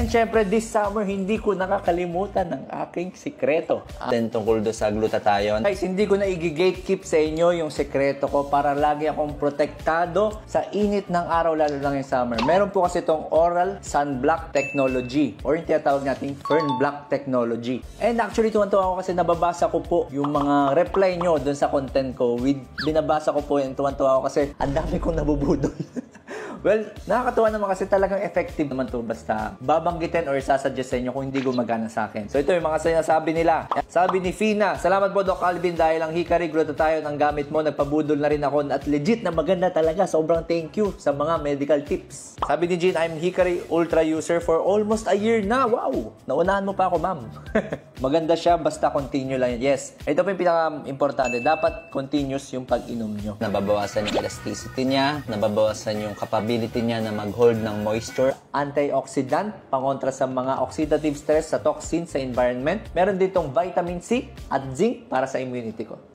And syempre, this summer, hindi ko nakakalimutan ng aking sikreto. Then tungkol do sa glutathione. Guys, hindi ko na i-gatekeep sa inyo yung sikreto ko para lagi akong protektado sa init ng araw, lalo lang yung summer. Meron po kasi itong oral sunblock technology or yung tinatawag nating Fernblock technology. And actually, tuwan-tuwa ako kasi nababasa ko po yung mga reply nyo dun sa content ko. Binabasa ko po yung tuwan-tuwa ako kasi ang dami kong nabubudol. Well, nakakatuwa naman kasi talagang effective naman to basta babanggitin or sasuggest sa inyo kung hindi gumagana sa akin. So ito yung mga sinasabi nila. Sabi ni Fina, salamat po Doc Alvin dahil ang Hikari Glutathione ang gamit mo. Nagpabudol na rin ako at legit na maganda talaga. Sobrang thank you sa mga medical tips. Sabi ni Jean, I'm Hikari Ultra user for almost a year na. Wow! Naunahan mo pa ako, ma'am. Maganda siya basta continue lang yan. Yes, ito po yung pinaka-importante. Dapat continuous yung pag-inom nyo. Nababawasan yung elasticity niya, nababawasan yung capability niya na mag-hold ng moisture. Antioxidant, pangontra sa mga oxidative stress sa toxin sa environment. Meron ditong vitamin C at zinc para sa immunity ko.